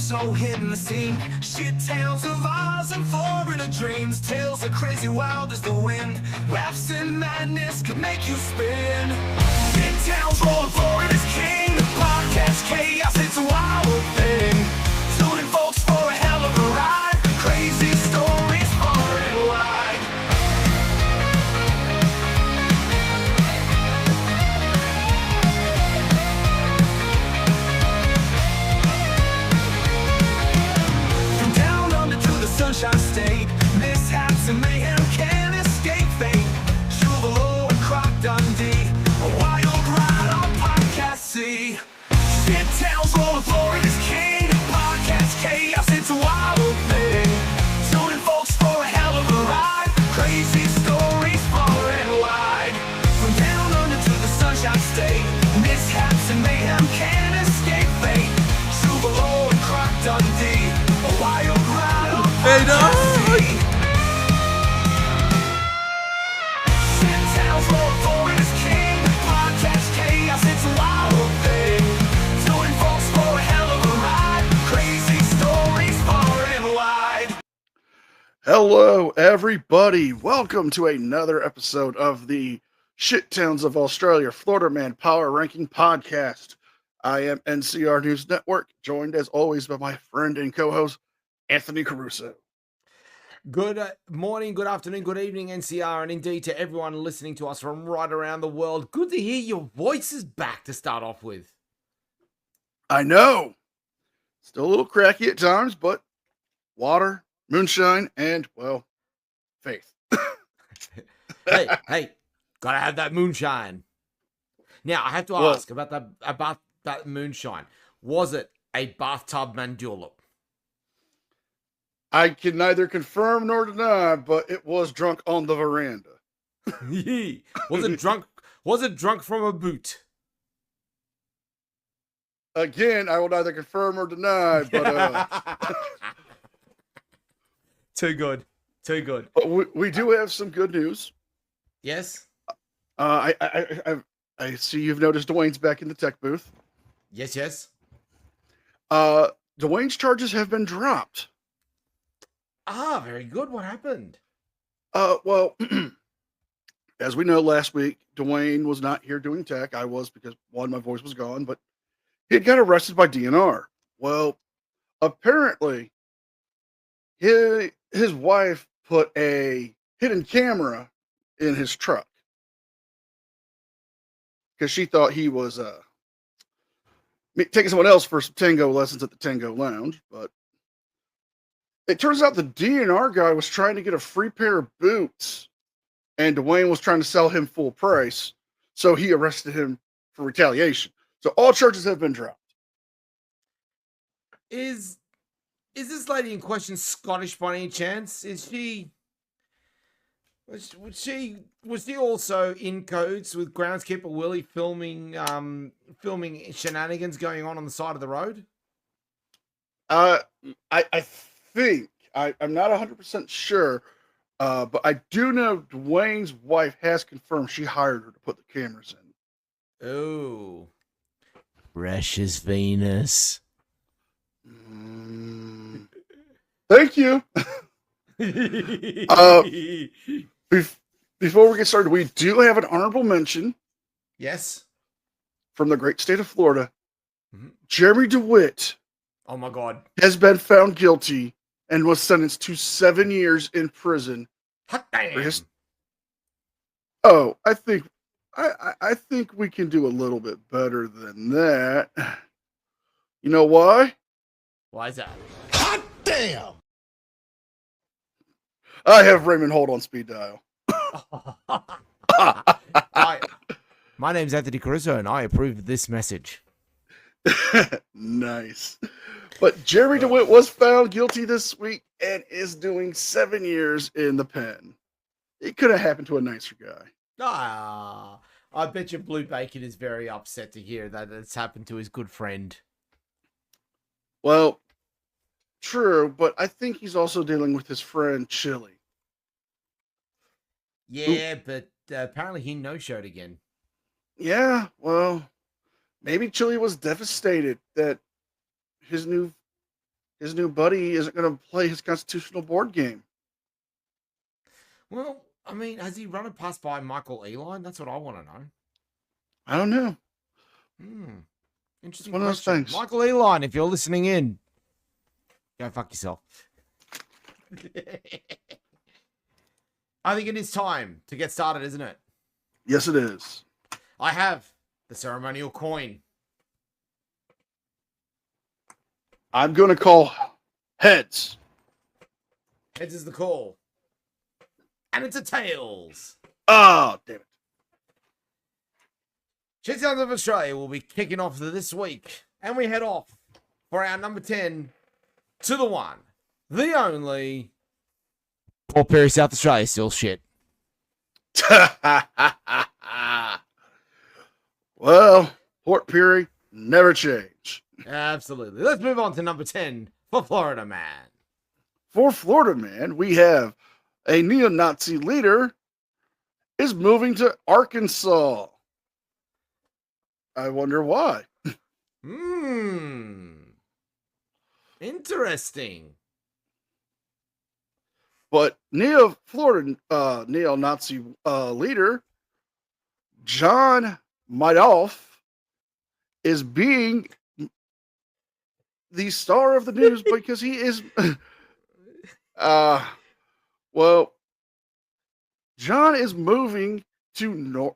so hitting the scene. Shit tales of Oz and foreigner dreams. Tales are crazy wild as the wind. Laughs and madness could make you spin. Shit tales rolling forward as king. The podcast chaos, it's a wild thing. Tuning folks for a hell of a ride. Crazy stories far and wide. From down under to the Sunshine State, mishaps and mayhem can't escape fate. Chuvalo and Croc Dundee, a wild ride on Podcast C. Shit tales rolling Florida's king. Podcast chaos, it's a wild thing. Tuning folks for a hell of a ride. Crazy stories far and wide. From down under to the Sunshine State, mishaps and mayhem can't escape fate. Chuvalo and Croc Dundee, a wild ride on Podcast C. Shit tales rolling Florida's king. Podcast chaos, it's a wild thing. Tuning folks for a hell of a ride. Crazy stories far and wide. Hello, everybody. Welcome to another episode of the Shit Towns of Australia Florida Man Power Ranking Podcast. I am NCR News Network, joined as always by my friend and co-host, Anthony Caruso. Good morning, good afternoon, good evening, NCR, and indeed to everyone listening to us from right around the world. Good to hear your voices back to start off with. I know, still a little cracky at times, but water, moonshine, and, well, faith. Hey, gotta have that moonshine. Now, I have to Well- ask about that moonshine. Was it a bathtub mandulip? I can neither confirm nor deny, but it was drunk on the veranda. Was it drunk? Was it drunk from a boot? Again, I will neither confirm or deny, but Too good. we do have some good news. Yes. I see you've noticed Dwayne's back in the tech booth. Yes. Dwayne's charges have been dropped. Ah, very good. What happened? Well, as we know, last week Dwayne was not here doing tech. I was because one, my voice was gone, but he got arrested by DNR. Well, apparently, his wife put a hidden camera in his truck because she thought he was taking someone else for some tango lessons at the Tango Lounge, but it turns out the DNR guy was trying to get a free pair of boots, and Dwayne was trying to sell him full price, so he arrested him for retaliation. So all charges have been dropped. Is this lady in question Scottish by any chance? Was she also in codes with groundskeeper Willie filming shenanigans going on the side of the road? I think I'm not 100% sure, but I do know Dwayne's wife has confirmed she hired her to put the cameras in. Oh, precious Venus. Thank you. Before we get started, we do have an honorable mention Yes. from the great state of Florida. Mhm. Jeremy DeWitt Oh my God. has been found guilty and was sentenced to 7 years in prison. Hot damn. For his- Oh, I think we can do a little bit better than that. You know why? Why is that? Hot damn! I have Raymond Holt on speed dial. My name's Anthony Caruso, and I approve of this message. Nice. But Jeremy DeWitt was found guilty this week and is doing 7 years in the pen. It could have happened to a nicer guy. I bet you Blue Bacon is very upset to hear that it's happened to his good friend. Well, true, but I think he's also dealing with his friend Chili. Yeah, but apparently he no-showed again. Yeah, well, maybe Chili was devastated that his new his new buddy isn't going to play his constitutional board game. Well, I mean, has he run it past by Michael Eline? That's what I want to know. I don't know. Interesting. One of those question. things. Michael Eline, if you're listening in, go fuck yourself. I think it is time to get started, isn't it? Yes, it is. I have the ceremonial coin. I'm going to call heads. Heads is the call. And it's a tails. Oh, damn it. Shit Sounds of Australia will be kicking off this week. And we head off for our number 10 to the one, the only. Port Perry, South Australia, still shit. Well, Port Perry never change. Absolutely. Let's move on to number 10 for Florida Man. For Florida Man, we have a neo-Nazi leader is moving to Arkansas. I wonder why. Interesting. But Florida neo-Nazi leader John Madoff is being the star of the news because he is well, John is moving to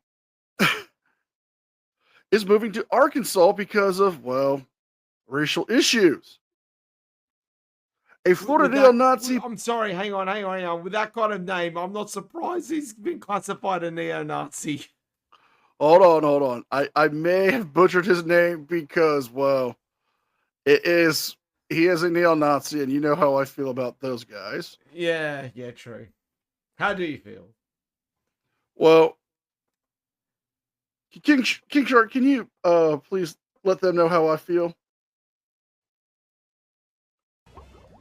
is moving to Arkansas because of, well, racial issues. A Florida neo-Nazi. I'm sorry, hang on. With that kind of name, I'm not surprised he's been classified a neo-Nazi. Hold on. I may have butchered his name because, well, he is a neo-Nazi, and you know how I feel about those guys. Yeah, true. How do you feel? Well, King Shark, can you please let them know how I feel?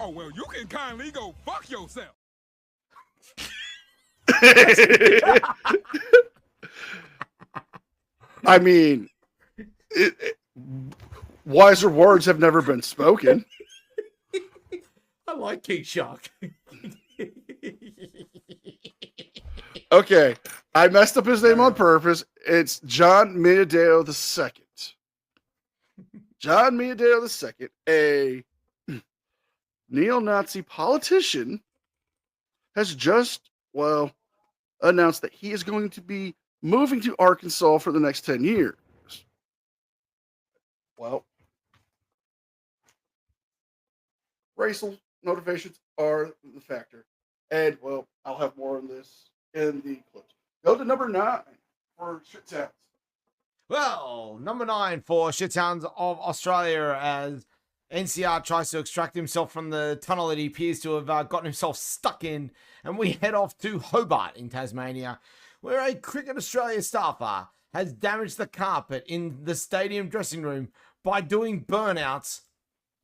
Oh, well, you can kindly go fuck yourself. I mean, wiser words have never been spoken. I like King Shark. Okay, I messed up his name on purpose. It's John Miadeo II. John Miadeo II, a neo-Nazi politician, has just, well, announced that he is going to be moving to Arkansas for the next 10 years. Well, racial motivations are the factor. And, well, I'll have more on this in the clips. Go to number 9 for Shit Sounds. Well, number 9 for Shit Sounds of Australia as NCR tries to extract himself from the tunnel that he appears to have gotten himself stuck in. And we head off to Hobart in Tasmania, where a Cricket Australia staffer has damaged the carpet in the stadium dressing room by doing burnouts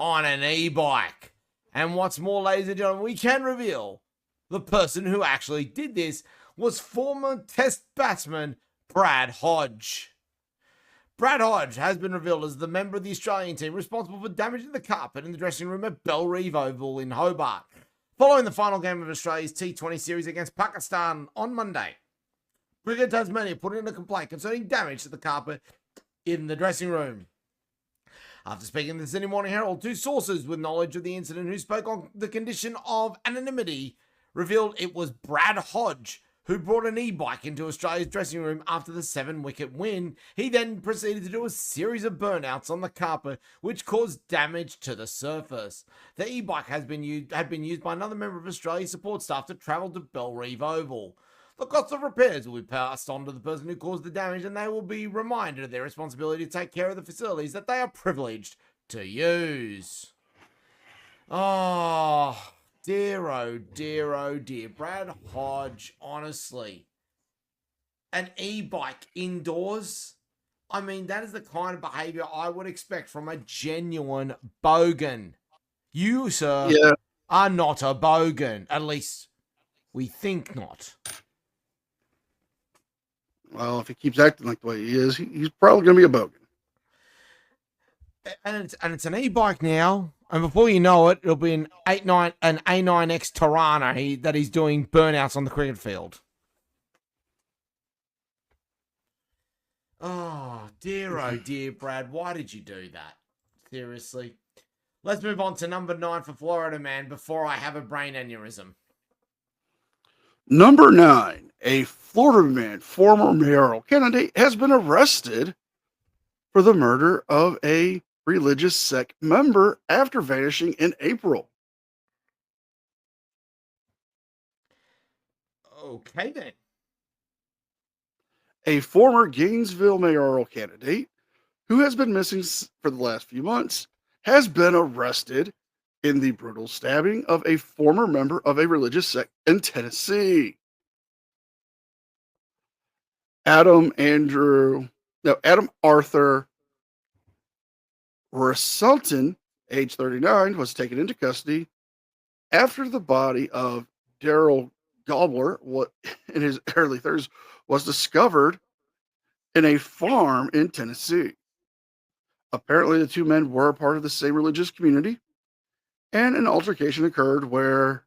on an e-bike. And what's more, ladies and gentlemen, we can reveal the person who actually did this was former Test batsman Brad Hodge. Brad Hodge has been revealed as the member of the Australian team responsible for damaging the carpet in the dressing room at Bellerive Oval in Hobart, following the final game of Australia's T20 series against Pakistan on Monday. Cricket Tasmania put in a complaint concerning damage to the carpet in the dressing room. After speaking to the Sydney Morning Herald, 2 sources with knowledge of the incident who spoke on the condition of anonymity revealed it was Brad Hodge who brought an e-bike into Australia's dressing room after the 7-wicket win. He then proceeded to do a series of burnouts on the carpet, which caused damage to the surface. The e-bike had been used by another member of Australia's support staff to travel to Bellerive Oval. The cost of repairs will be passed on to the person who caused the damage, and they will be reminded of their responsibility to take care of the facilities that they are privileged to use. Oh dear. Brad Hodge, honestly. An e-bike indoors? I mean, that is the kind of behavior I would expect from a genuine bogan. You, sir, are not a bogan. At least, we think not. Well, if he keeps acting like the way he is, he's probably going to be a bogan. And it's an e-bike now. And before you know it, it'll be an A9X Tirana that he's doing burnouts on the cricket field. Oh dear, Brad. Why did you do that? Seriously. Let's move on to number 9 for Florida Man before I have a brain aneurysm. Number 9, a Florida man, former mayoral candidate, has been arrested for the murder of a religious sect member after vanishing in April. Okay, then. A former Gainesville mayoral candidate who has been missing for the last few months has been arrested in the brutal stabbing of a former member of a religious sect in Tennessee. Adam Arthur Russellton, age 39, was taken into custody after the body of Daryl Gobbler, in his early 30s, was discovered in a farm in Tennessee. Apparently, the two men were a part of the same religious community, and an altercation occurred where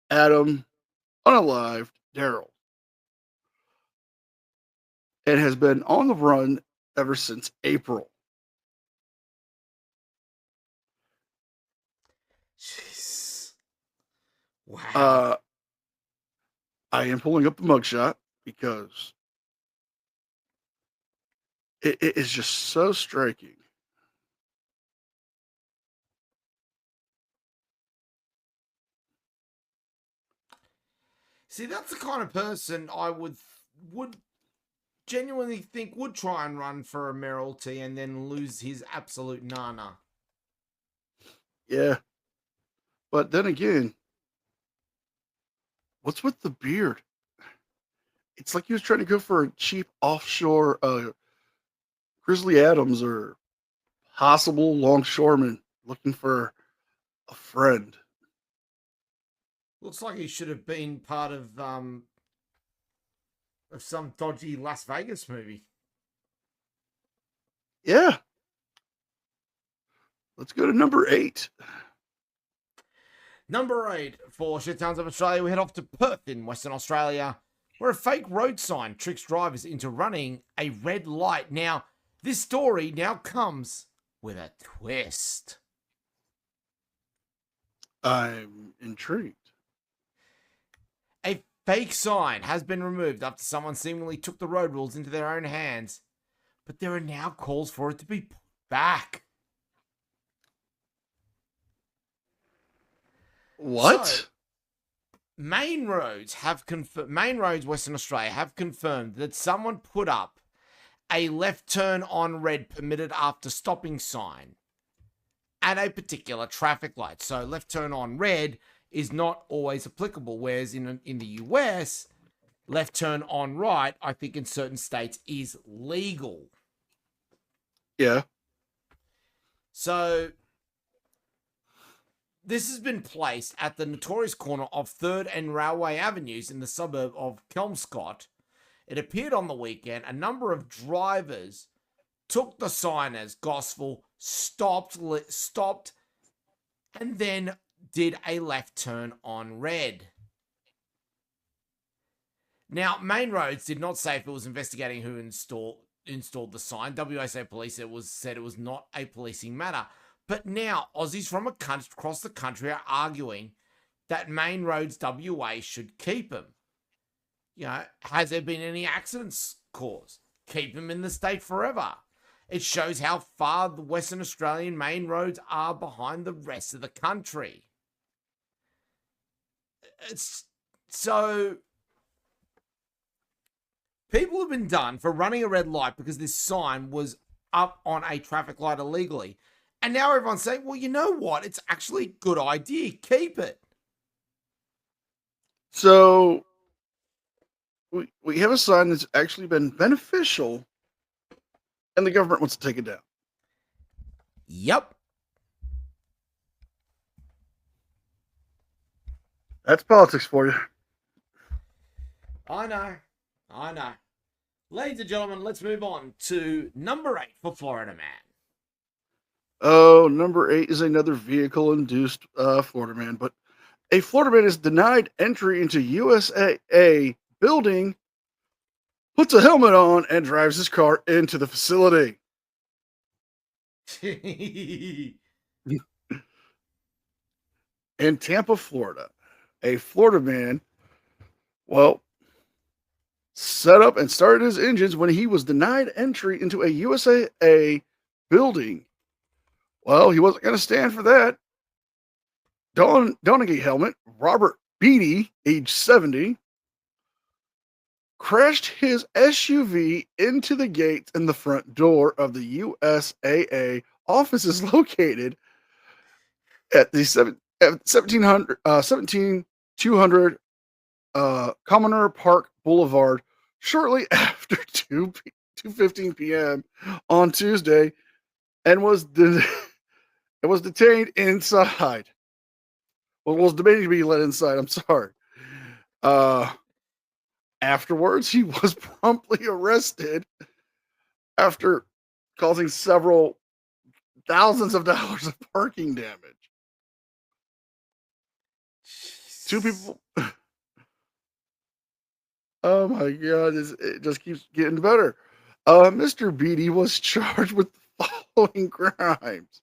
Adam unalived Daryl and has been on the run ever since April. Jeez. Wow. I am pulling up the mugshot because it is just so striking. See, that's the kind of person I would genuinely think would try and run for a mayoralty and then lose his absolute nana. Yeah. But then again, what's with the beard? It's like he was trying to go for a cheap offshore Grizzly Adams or possible longshoreman looking for a friend. Looks like he should have been part of some dodgy Las Vegas movie. Yeah. Let's go to number 8. Number 8 for Shit Towns of Australia. We head off to Perth in Western Australia, where a fake road sign tricks drivers into running a red light. Now, this story now comes with a twist. I'm intrigued. A fake sign has been removed after someone seemingly took the road rules into their own hands, but there are now calls for it to be put back. What? So, Main Roads Western Australia have confirmed that someone put up a left turn on red permitted after stopping sign at a particular traffic light. So left turn on red is not always applicable, whereas in the US, left turn on right, I think in certain states is legal. Yeah. So this has been placed at the notorious corner of 3rd and Railway Avenues in the suburb of Kelmscott. It appeared on the weekend. A number of drivers took the sign as gospel, stopped, and then did a left turn on red. Now, Main Roads did not say if it was investigating who installed the sign. WSA Police said it was not a policing matter. But now Aussies from across the country are arguing that Main Roads WA should keep them. You know, has there been any accidents caused? Keep them in the state forever. It shows how far the Western Australian main roads are behind the rest of the country. So people have been done for running a red light because this sign was up on a traffic light illegally. And now everyone's saying, well, you know what? It's actually a good idea. Keep it. So we have a sign that's actually been beneficial, and the government wants to take it down. Yep. That's politics for you. I know. Ladies and gentlemen, let's move on to number 8 for Florida Man. Oh, number 8 is another vehicle-induced Florida man, but a Florida man is denied entry into USAA building, puts a helmet on, and drives his car into the facility. In Tampa, Florida, a Florida man, well, set up and started his engines when he was denied entry into a USAA building. Well, he wasn't going to stand for that. Donaghy helmet, Robert Beatty, age 70, crashed his SUV into the gates in the front door of the USAA offices located at the 17200 Commoner Park Boulevard shortly after 2:15 p.m. on Tuesday, and was detained inside. Well, was demanding to be let inside. I'm sorry. Afterwards, he was promptly arrested after causing several thousands of dollars of parking damage. Two people. Oh my God, it just keeps getting better. Mr. Beatty was charged with the following crimes.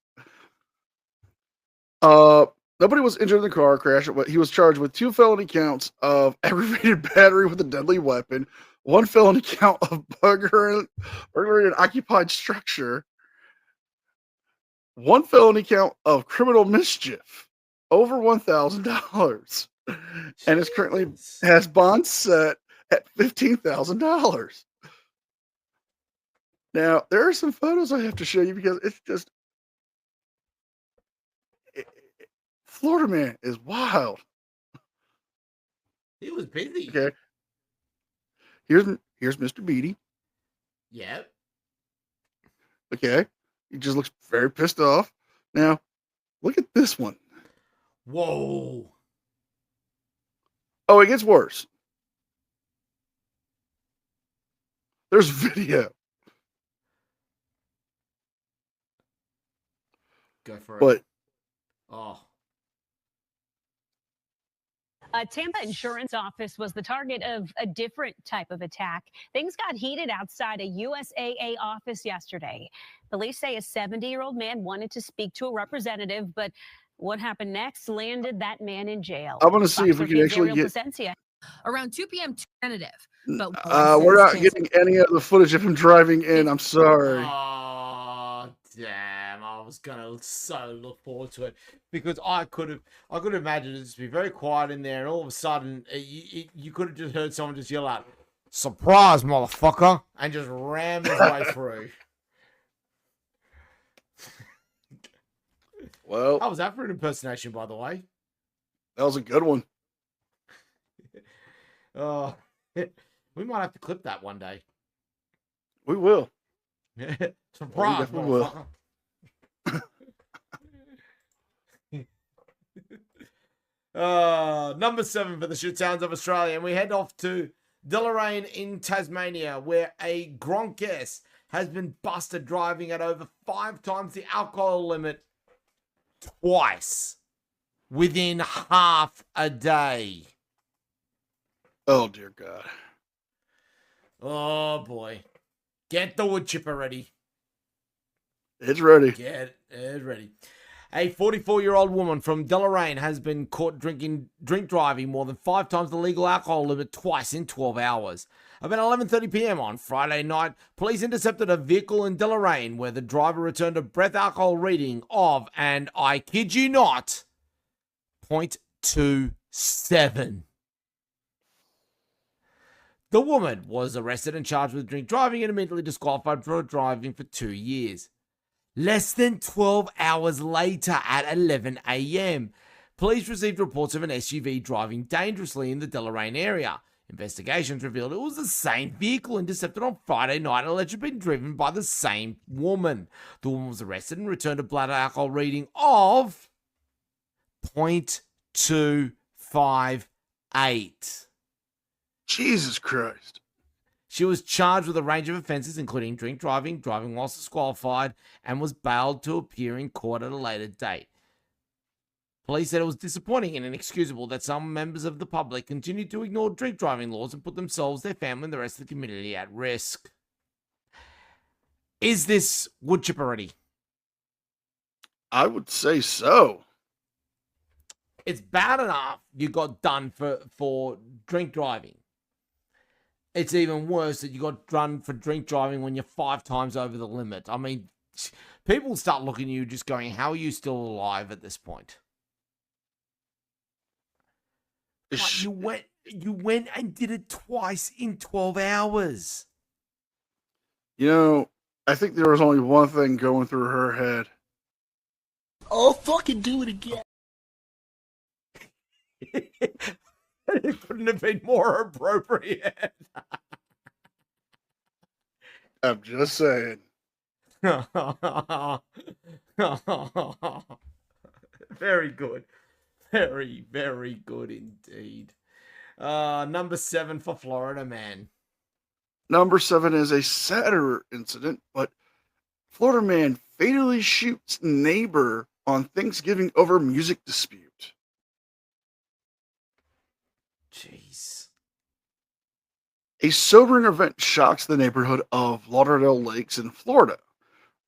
Nobody was injured in the car crash, but he was charged with 2 felony counts of aggravated battery with a deadly weapon, 1 felony count of burglary in occupied structure, 1 felony count of criminal mischief, over $1,000, and is currently has bond set at $15,000. Now, there are some photos I have to show you because it's just Florida man is wild. He was busy. Okay. Here's Mr. Beatty. Yep. Okay. He just looks very pissed off. Now, look at this one. Whoa. Oh, it gets worse. There's video. Go for it. But oh. A Tampa insurance office was the target of a different type of attack. Things got heated outside a USAA office yesterday. Police say a 70-year-old man wanted to speak to a representative, but what happened next landed that man in jail. I want to see if we can actually get. Around 2 p.m. tentative. But We're not getting any of the footage of him driving in. I'm sorry. Oh, damn. I was going to so look forward to it because I could imagine it to be very quiet in there, and all of a sudden you could have just heard someone just yell out, "Surprise, motherfucker," and just ram his way through. Well, how was that for an impersonation, by the way? That was a good one. Oh, we might have to clip that one day. We will. Surprise, we will. Number 7 for the shit sounds of Australia, and we head off to Deloraine in Tasmania, where a Gronkess has been busted driving at over 5 times the alcohol limit twice within half a day. Oh dear God. Oh boy. Get the wood chipper ready. It's ready. Get it ready. A 44-year-old woman from Deloraine has been caught drink driving more than 5 times the legal alcohol limit twice in 12 hours. About 11:30 p.m. on Friday night, police intercepted a vehicle in Deloraine where the driver returned a breath alcohol reading of, and I kid you not, 0.27. The woman was arrested and charged with drink driving and immediately disqualified for driving for 2 years. Less than 12 hours later at 11 a.m., police received reports of an SUV driving dangerously in the Deloraine area. Investigations revealed it was the same vehicle intercepted on Friday night and allegedly been driven by the same woman. The woman was arrested and returned a blood alcohol reading of 0.258. Jesus Christ. She was charged with a range of offences, including drink driving, driving whilst disqualified, and was bailed to appear in court at a later date. Police said it was disappointing and inexcusable that some members of the public continued to ignore drink driving laws and put themselves, their family, and the rest of the community at risk. Is this wood chippery? I would say so. It's bad enough you got done for drink driving. It's even worse that you got done for drink driving when you're 5 times over the limit. I mean, people start looking at you just going, how are you still alive at this point? Like, you went and did it twice in 12 hours. You know, I think there was only one thing going through her head. Oh, fucking do it again. It couldn't have been more appropriate. I'm just saying. Very good. Very, very good indeed. Number 7 for Florida man. Number 7 is a sadder incident, but Florida man fatally shoots neighbor on Thanksgiving over music dispute. Jeez. A sobering event shocks the neighborhood of Lauderdale Lakes in Florida,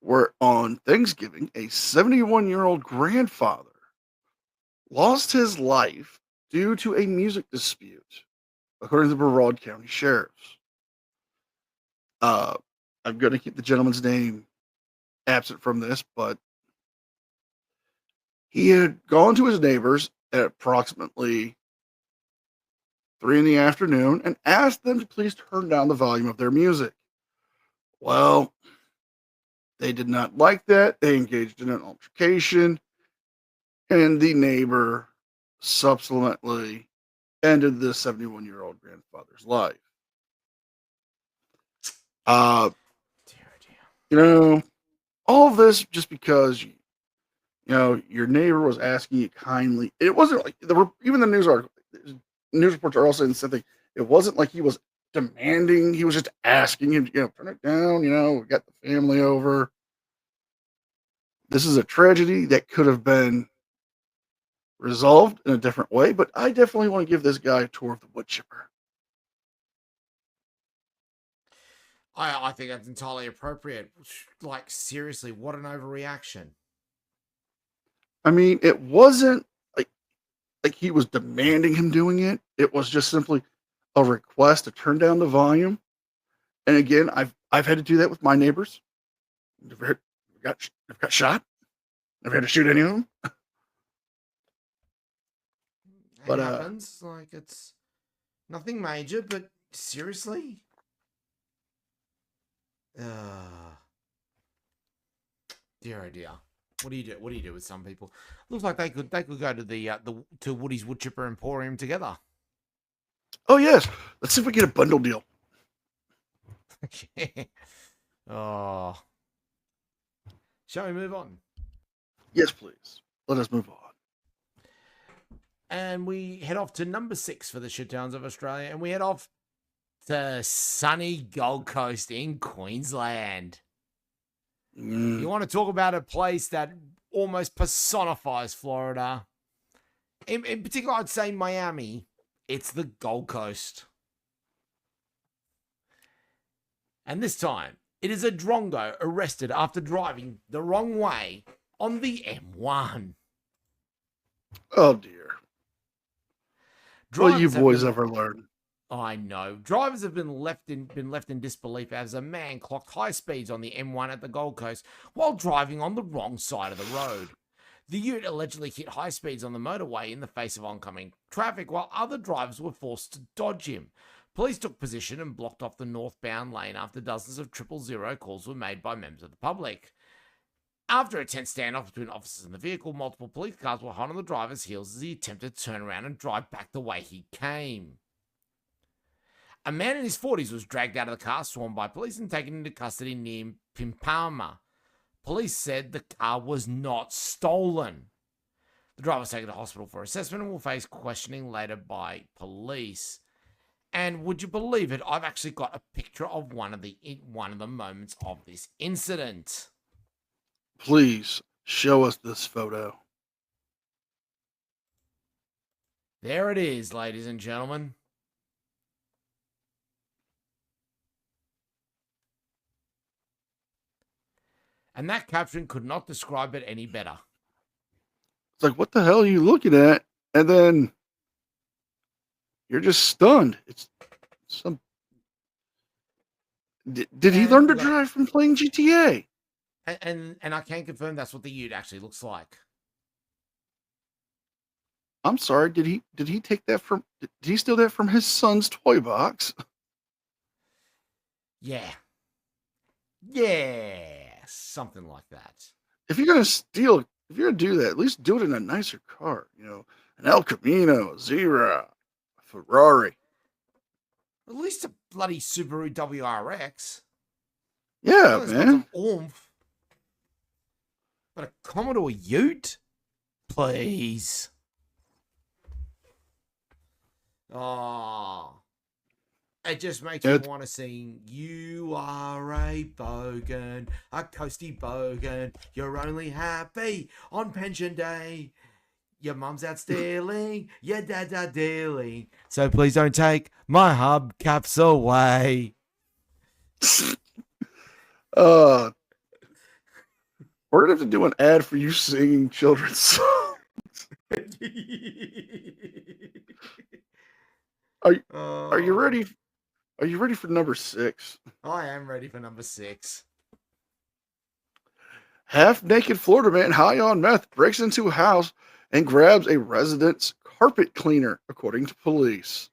where on Thanksgiving, a 71-year-old grandfather lost his life due to a music dispute, according to the Brevard County Sheriff's. I'm going to keep the gentleman's name absent from this, but he had gone to his neighbors at approximately 3 in the afternoon and asked them to please turn down the volume of their music. Well, they did not like that. They engaged in an altercation, and the neighbor subsequently ended the 71-year-old grandfather's life. You know, all of this just because your neighbor was asking you kindly. It wasn't like even the news reports are all saying the same thing. It wasn't like he was demanding. He was just asking him, turn it down. We got the family over. This is a tragedy that could have been resolved in a different way, but I definitely want to give this guy a tour of the wood chipper. I think that's entirely appropriate. Like, seriously, what an overreaction. I mean, it wasn't like he was demanding him doing it. It was just simply a request to turn down the volume. And again, I've had to do that with my neighbors. I've got shot. I've had to shoot any of them. But happens. Like, it's nothing major, but seriously. Dear oh dear. What do you do? What do you do with some people? Looks like they could go to to Woody's Wood Chipper Emporium together. Oh yes, let's see if we get a bundle deal. Oh, shall we move on? Yes, please. Let us move on. And we head off to number 6 for the shit towns of Australia, and we head off to sunny Gold Coast in Queensland. You want to talk about a place that almost personifies Florida? In particular, I'd say Miami. It's the Gold Coast. And this time, it is a drongo arrested after driving the wrong way on the M1. Oh, dear. Will you Drivers have boys been- ever learn? I know. Drivers have been left in disbelief as a man clocked high speeds on the M1 at the Gold Coast while driving on the wrong side of the road. The ute allegedly hit high speeds on the motorway in the face of oncoming traffic, while other drivers were forced to dodge him. Police took position and blocked off the northbound lane after dozens of 000 calls were made by members of the public. After a tense standoff between officers and the vehicle, multiple police cars were hot on the driver's heels as he attempted to turn around and drive back the way he came. A man in his 40s was dragged out of the car, swarmed by police, and taken into custody near Pimpama. Police said the car was not stolen. The driver was taken to hospital for assessment and will face questioning later by police. And would you believe it? I've actually got a picture of one of the moments of this incident. Please show us this photo. There it is, ladies and gentlemen. And that caption could not describe it any better. It's like, what the hell are you looking at? And then you're just stunned. It's some. Did he And learn to like- drive from playing GTA? And I can confirm that's what the ute actually looks like. I'm sorry. Did he take that from? Did he steal that from his son's toy box? Yeah. Yeah. Something like that. If you're gonna steal, if you're gonna do that, at least do it in a nicer car. You know, an El Camino, a Zira, a Ferrari. At least a bloody Subaru WRX. Yeah, It's got man. some oomph. But a Commodore Ute? Please. Oh. It just makes me want to sing, "You are a bogan, a coasty bogan. You're only happy on pension day. Your mum's out stealing, your dad's out dealing. So please don't take my hubcaps away." We're gonna have to do an ad for you singing children's songs. Are you ready? Are you ready for number 6? I am ready for number 6. Half-naked Florida man high on meth breaks into a house and grabs a resident's carpet cleaner, according to police.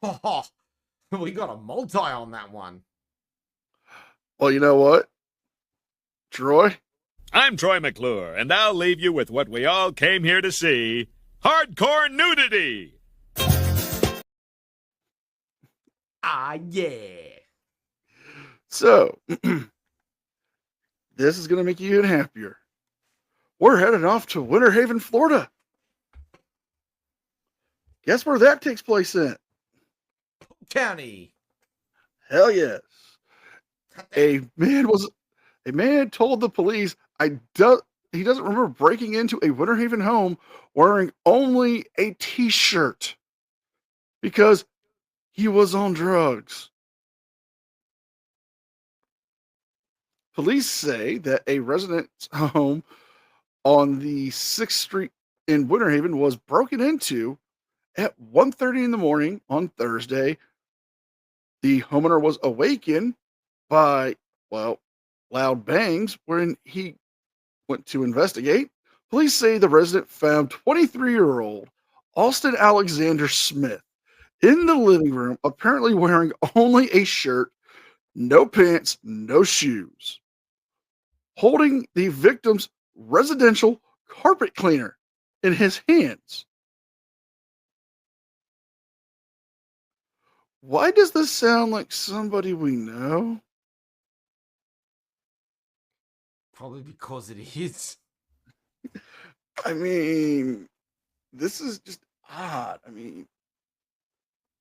Oh, we got a multi on that one. Well, you know what, Troy? I'm Troy McClure, and I'll leave you with what we all came here to see: hardcore nudity. Ah, yeah. So, this is going to make you even happier. We're headed off to Winter Haven, Florida. Guess where that takes place in? County. Hell yes. A man told the police he doesn't remember breaking into a Winter Haven home wearing only a t-shirt because he was on drugs. Police say that a resident's home on the 6th Street in Winter Haven was broken into at 1:30 in the morning on Thursday. The homeowner was awakened by, loud bangs when he went to investigate. Police say the resident found 23-year-old Austin Alexander Smith in the living room, apparently wearing only a shirt, no pants, no shoes, holding the victim's residential carpet cleaner in his hands. Why does this sound like somebody we know? Probably because it is. I mean, this is just odd. I mean,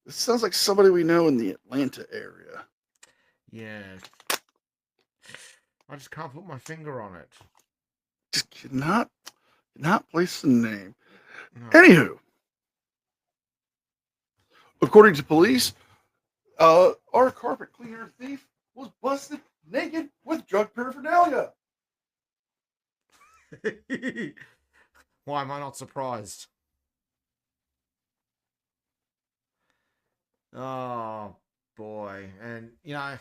this sounds like somebody we know in the Atlanta area. Yeah. I just can't put my finger on it. Just cannot place the name. No. Anywho, according to police, our carpet cleaner thief was busted naked with drug paraphernalia. Why am I not surprised? Oh boy. And you know,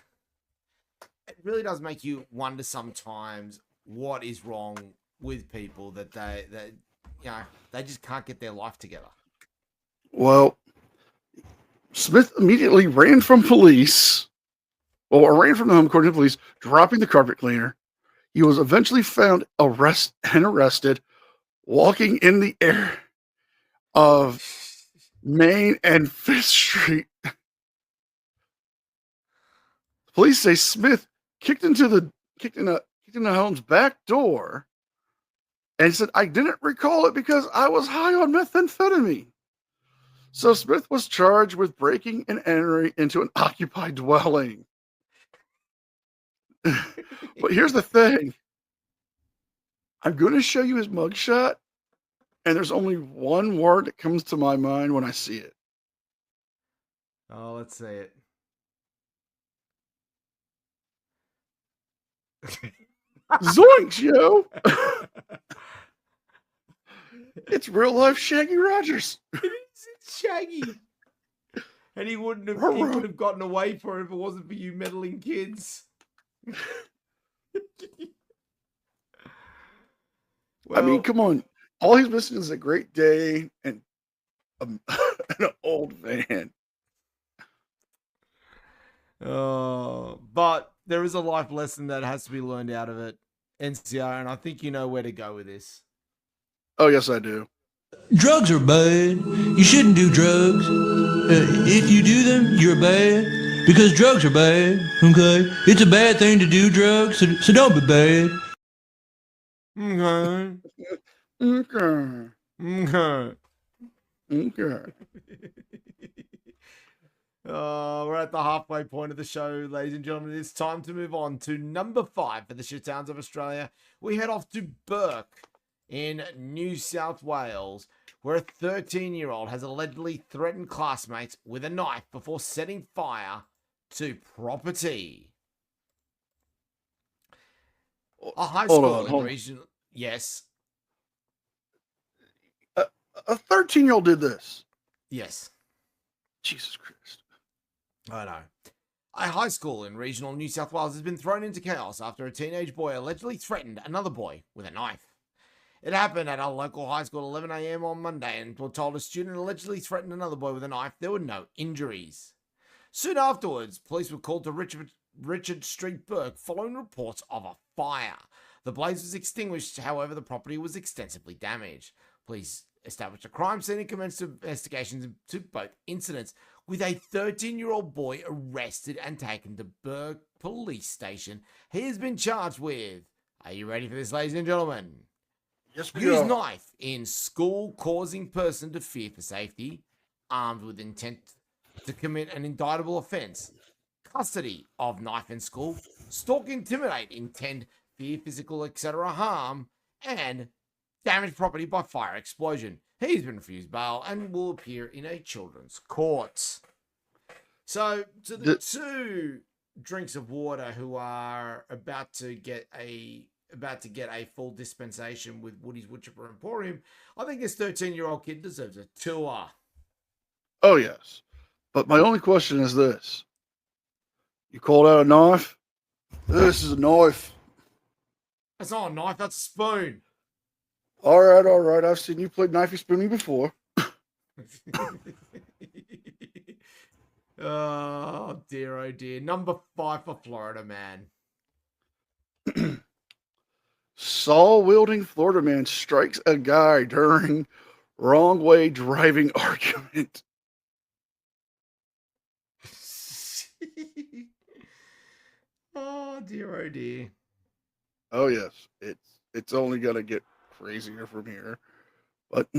it really does make you wonder sometimes what is wrong with people that they just can't get their life together. Well, Smith immediately ran from police. Well, ran from the home, according to police, dropping the carpet cleaner. He was eventually found arrested, walking in the air of Main and 5th Street. Police say Smith kicked in the home's back door and said, "I didn't recall it because I was high on methamphetamine." So Smith was charged with breaking and entering into an occupied dwelling. But here's the thing. I'm going to show you his mugshot, and there's only one word that comes to my mind when I see it. Oh, let's see it. Zoinks, yo! It's real life Shaggy Rogers. It's Shaggy. And he would have gotten away for it if it wasn't for you meddling kids. I mean, come on. All he's missing is a Great Dane and an old van. But there is a life lesson that has to be learned out of it, NCR, and I think you know where to go with this. Oh, yes, I do. Drugs are bad. You shouldn't do drugs. If you do them, you're bad. Because drugs are bad, okay? It's a bad thing to do drugs, so don't be bad. Okay. Okay. Okay. Okay. We're at the halfway point of the show, ladies and gentlemen. It's time to move on to number 5 for the shit towns of Australia. We head off to Burke in New South Wales, where a 13-year-old has allegedly threatened classmates with a knife before setting fire to property. A high school in regional... Yes. A 13-year-old did this. Yes. Jesus Christ. I know. A high school in regional New South Wales has been thrown into chaos after a teenage boy allegedly threatened another boy with a knife. It happened at a local high school at 11 a.m. on Monday, and we're told a student allegedly threatened another boy with a knife. There were no injuries. Soon afterwards, police were called to Richard Street, Burke, following reports of a fire. The blaze was extinguished, however, the property was extensively damaged. Police established a crime scene and commenced investigations into both incidents, with a 13-year-old boy arrested and taken to Burke Police Station. He has been charged with, are you ready for this, ladies and gentlemen? Yes, we Use are. knife in school, causing person to fear for safety, armed with intent to commit an indictable offence, custody of knife in school, stalk, intimidate, intend, fear, physical, etc. harm, and damage property by fire explosion. He's been refused bail and will appear in a children's court. So, to the two drinks of water who are about to get a full dispensation with Woody's Woodchipper Emporium, I think this 13-year-old kid deserves a tour. Oh, yes. But my only question is this. You called out a knife? This is a knife. That's not a knife, that's a spoon. All right. I've seen you play knifey spoony before. Oh dear. Number 5 for Florida man. Saw-wielding Florida man strikes a guy during wrong way driving argument. Oh dear. Oh yes, it's only gonna get crazier from here. But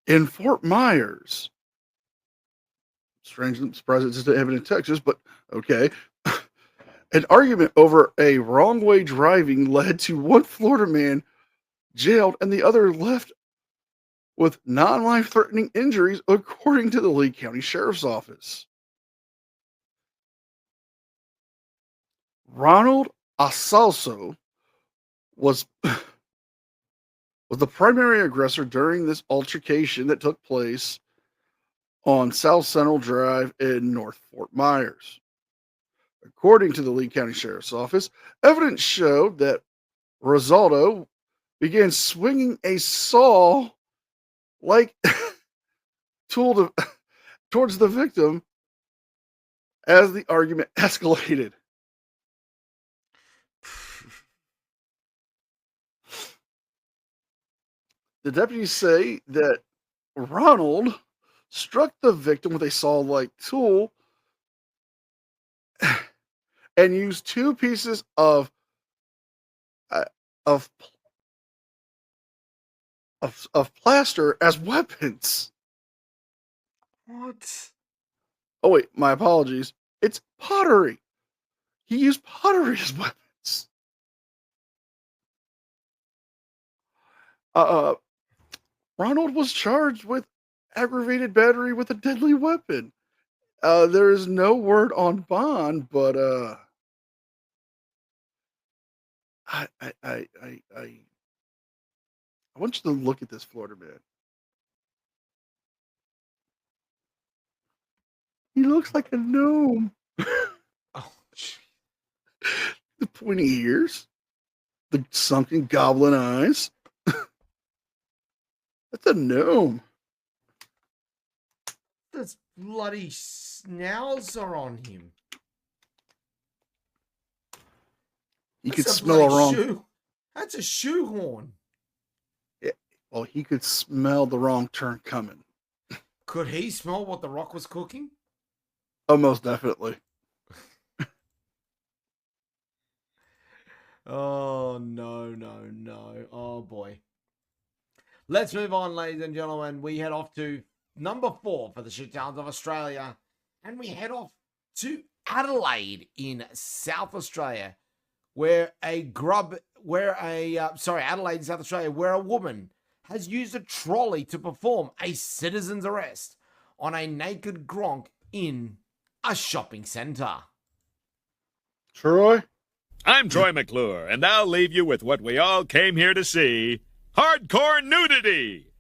in Fort Myers, strange surprise it's just happened in Texas, but okay. An argument over a wrong way driving led to one Florida man jailed and the other left with non-life threatening injuries, according to the Lee County Sheriff's Office. Ronald Asalso was the primary aggressor during this altercation that took place on South Central Drive in North Fort Myers. According to the Lee County Sheriff's Office, evidence showed that Rosaldo began swinging a saw like tool towards the victim as the argument escalated. The deputies say that Ronald struck the victim with a saw-like tool and used two pieces of of plaster as weapons. What? Oh wait, my apologies. It's pottery. He used pottery as weapons. Ronald was charged with aggravated battery with a deadly weapon. There is no word on bond, but I want you to look at this Florida man. He looks like a gnome. Oh, gee. The pointy ears, the sunken goblin eyes. That's a gnome. This bloody schnauzer on him. He could That's a smell a bloody wrong. shoe. That's a shoehorn. Well, he could smell the wrong turn coming. Could he smell what the Rock was cooking? Oh, most definitely. Oh, no. Oh, boy. Let's move on, ladies and gentlemen. We head off to number 4 for the shit towns of Australia. And we head off to Adelaide in South Australia, Adelaide in South Australia, where a woman has used a trolley to perform a citizen's arrest on a naked gronk in a shopping centre. Troy? I'm Troy McClure, and I'll leave you with what we all came here to see. Hardcore nudity!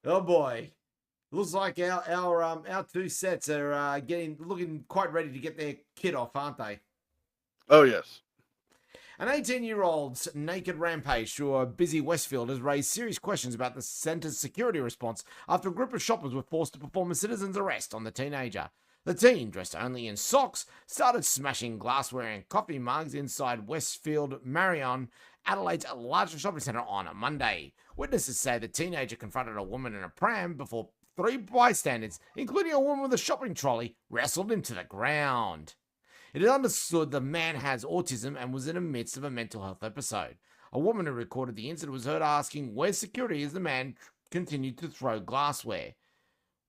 Oh boy. Looks like our two sets are looking quite ready to get their kid off, aren't they? Oh, yes. An 18-year-old's naked rampage through a busy Westfield has raised serious questions about the centre's security response after a group of shoppers were forced to perform a citizen's arrest on the teenager. The teen, dressed only in socks, started smashing glassware and coffee mugs inside Westfield Marion, Adelaide's largest shopping centre, on a Monday. Witnesses say the teenager confronted a woman in a pram before 3 bystanders, including a woman with a shopping trolley, wrestled him to the ground. It is understood the man has autism and was in the midst of a mental health episode. A woman who recorded the incident was heard asking where's security as the man continued to throw glassware.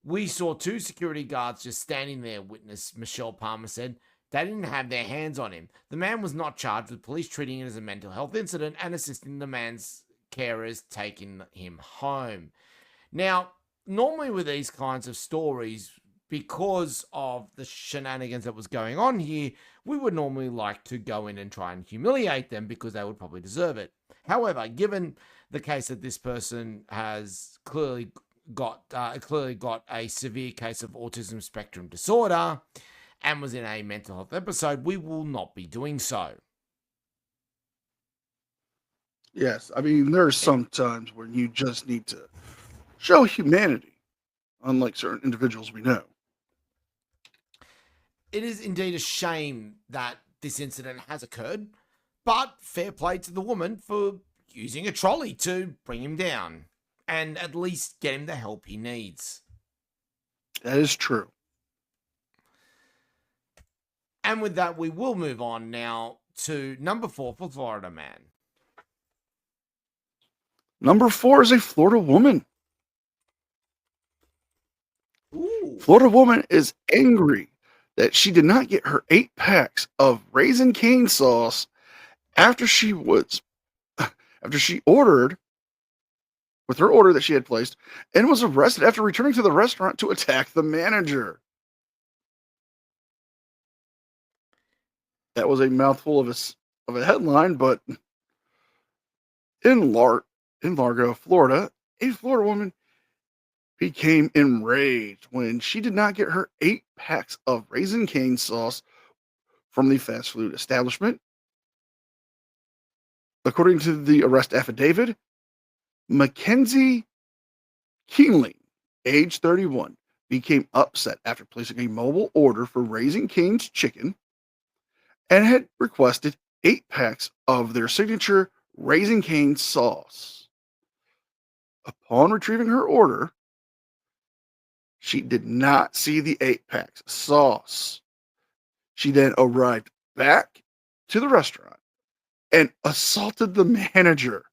We saw 2 security guards just standing there, witness Michelle Palmer said. They didn't have their hands on him. The man was not charged, with police treating it as a mental health incident and assisting the man's carers taking him home. Now, normally with these kinds of stories, because of the shenanigans that was going on here, we would normally like to go in and try and humiliate them because they would probably deserve it. However, given the case that this person has clearly got a severe case of autism spectrum disorder and was in a mental health episode, we will not be doing so. Yes. I mean, there are some times when you just need to show humanity, unlike certain individuals we know. It is indeed a shame that this incident has occurred, but fair play to the woman for using a trolley to bring him down and at least get him the help he needs. That is true. And with that, we will move on now to number 4 for Florida man. Number 4 is a Florida woman. Ooh. Florida woman is angry that she did not get her 8 packs of Raisin Cane sauce after she ordered with her order that she had placed, and was arrested after returning to the restaurant to attack the manager. That was a mouthful of a headline, but in Largo, Florida, a Florida woman became enraged when she did not get her 8 packs of Raisin Cane sauce from the fast food establishment. According to the arrest affidavit, Mackenzie Keenly, age 31, became upset after placing a mobile order for Raising Cane's chicken and had requested 8 packs of their signature Raising Cane sauce. Upon retrieving her order, she did not see the 8 packs of sauce. She then arrived back to the restaurant and assaulted the manager.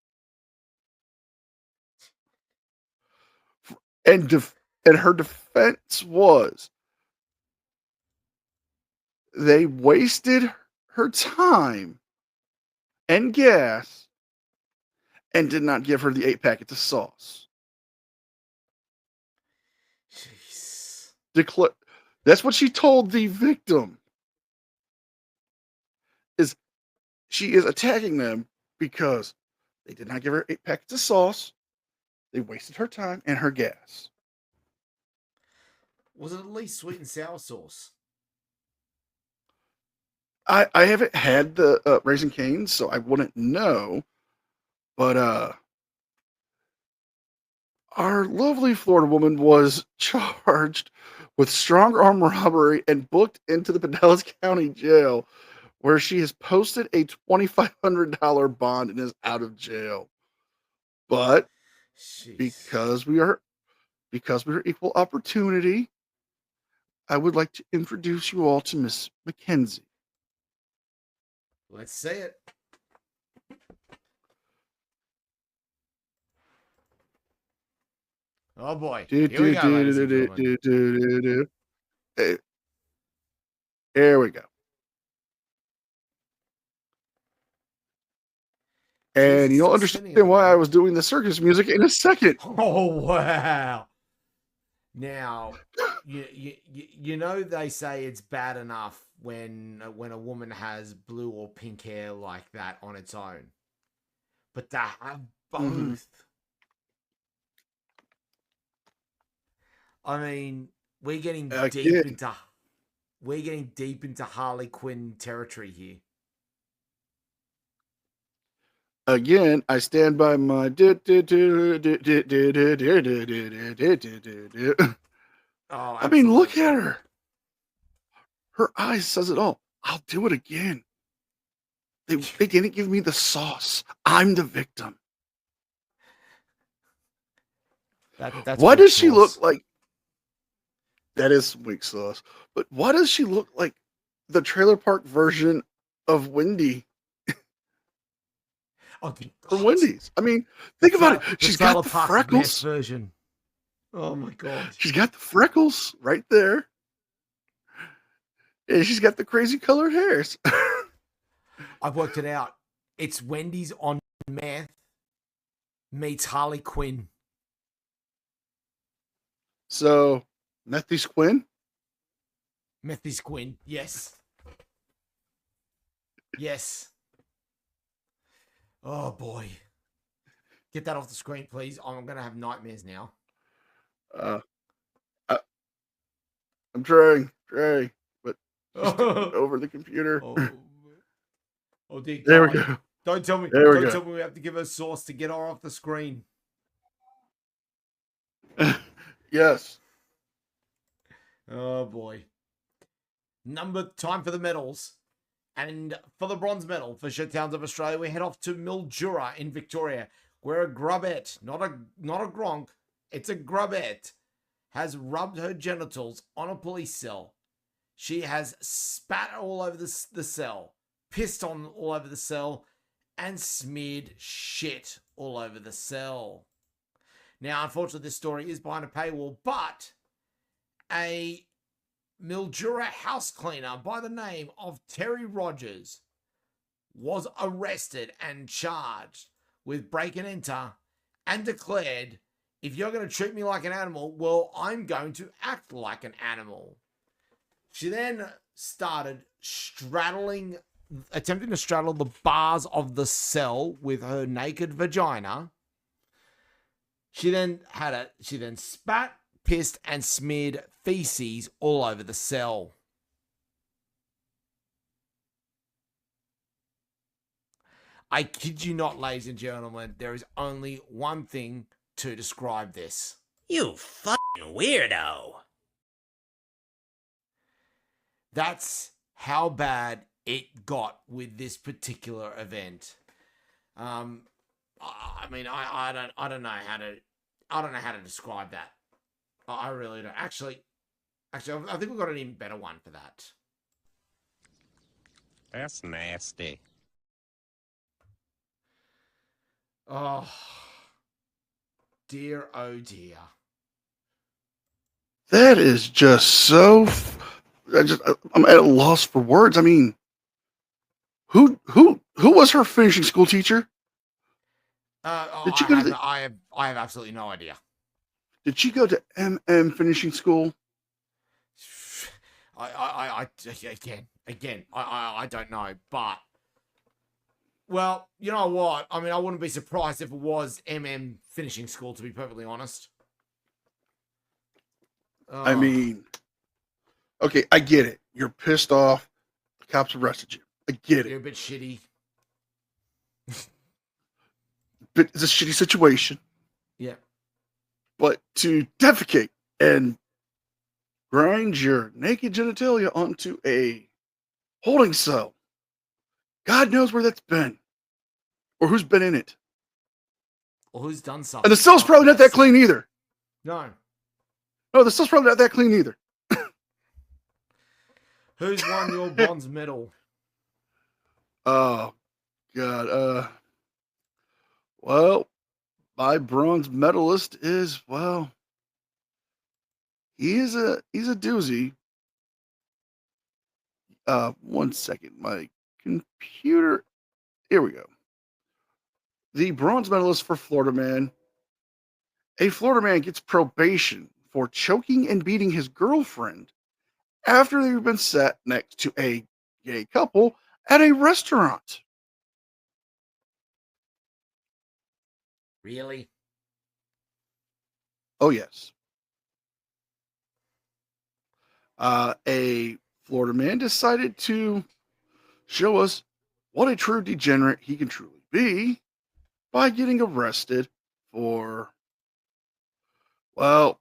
And her defense was they wasted her time and gas and did not give her the 8 packets of sauce. Jeez. That's what she told the victim. Is she is attacking them because they did not give her 8 packets of sauce. They wasted her time and her gas. Was it at least sweet and sour sauce? I haven't had the Raising Cane's, so I wouldn't know. But our lovely Florida woman was charged with strong arm robbery and booked into the Pinellas County Jail, where she has posted a $2,500 bond and is out of jail. But Jeez. because we are equal opportunity, I would like to introduce you all to Miss Mackenzie. Let's say it. Oh boy. Here we go, ladies and gentlemen. There we go. And you'll understand why I was doing the circus music in a second. Oh wow! Now, you know they say it's bad enough when a woman has blue or pink hair like that on its own, but to have both. Mm-hmm. I mean, we're getting deep into Harley Quinn territory here. Again, I stand by my. Oh, I mean, look at her. Her eyes says it all. I'll do it again. They didn't give me the sauce. I'm the victim. That's Why does she sauce. look like? That is weak sauce. But why does she look like the trailer park version of Wendy? Oh, From Wendy's. I mean, think about it. She's got the freckles. Version. Oh my god. She's got the freckles right there. And she's got the crazy colored hairs. I've worked it out. It's Wendy's on meth meets Harley Quinn. So, Methy's Quinn? Methy's Quinn, yes. Yes. Oh boy. Get that off the screen, please. I'm going to have nightmares now. I'm trying, but over the computer. Oh dear God. There we go. Don't tell me. There we Don't go. tell me we have to give her sauce to get her off the screen. Yes. Oh boy. Time for the medals. And for the bronze medal for Shit Towns of Australia, we head off to Mildura in Victoria, where a grubette, not a gronk, it's a grubette, has rubbed her genitals on a police cell. She has spat all over the cell, pissed on all over the cell, and smeared shit all over the cell. Now, unfortunately, this story is behind a paywall, but a Mildura house cleaner by the name of Terry Rogers was arrested and charged with break and enter and declared, if you're going to treat me like an animal, well, I'm going to act like an animal. She then started attempting to straddle the bars of the cell with her naked vagina. She then spat, pissed, and smeared feces all over the cell. I kid you not, ladies and gentlemen, there is only one thing to describe this. You fucking weirdo. That's how bad it got with this particular event. I mean, I don't know how to describe that. I really don't. Actually, I think we've got an even better one for that. That's nasty. Oh, dear, oh dear. That is just so. I'm at a loss for words. I mean, who was her finishing school teacher? Did she go to the? I have absolutely no idea. Did she go to finishing school? Again, I don't know, but well, you know what? I mean, I wouldn't be surprised if it was finishing school, to be perfectly honest. I mean, okay, I get it. You're pissed off. The cops arrested you. I get you're it. a bit shitty. But it's a shitty situation. Yeah. But to defecate and grind your naked genitalia onto a holding cell, God knows where that's been or who's been in it. Or who's done something. And the cell's probably not that clean either. No. No, the cell's probably not that clean either. Who's won your bronze medal? Oh, God. Well, my bronze medalist is, well, he's a doozy. 1 second. My computer. Here we go. The bronze medalist for Florida Man. A Florida man gets probation for choking and beating his girlfriend after they've been sat next to a gay couple at a restaurant. Really? Oh, yes. A Florida man decided to show us what a true degenerate he can truly be by getting arrested for, well,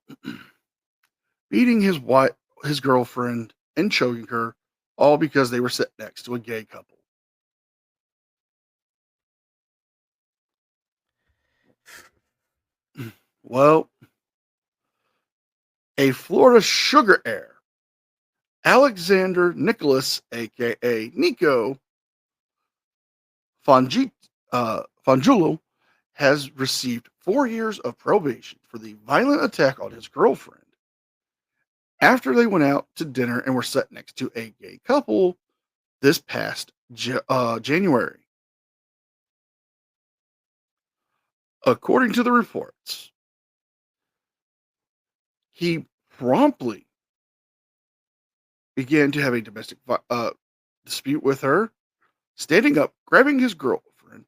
beating his girlfriend and choking her, all because they were sitting next to a gay couple. Well, a Florida sugar heir, Alexander Nicholas, aka Nico Fonjulo, has received 4 years of probation for the violent attack on his girlfriend after they went out to dinner and were sat next to a gay couple this past January. According to the reports, he promptly began to have a domestic dispute with her, standing up, grabbing his girlfriend.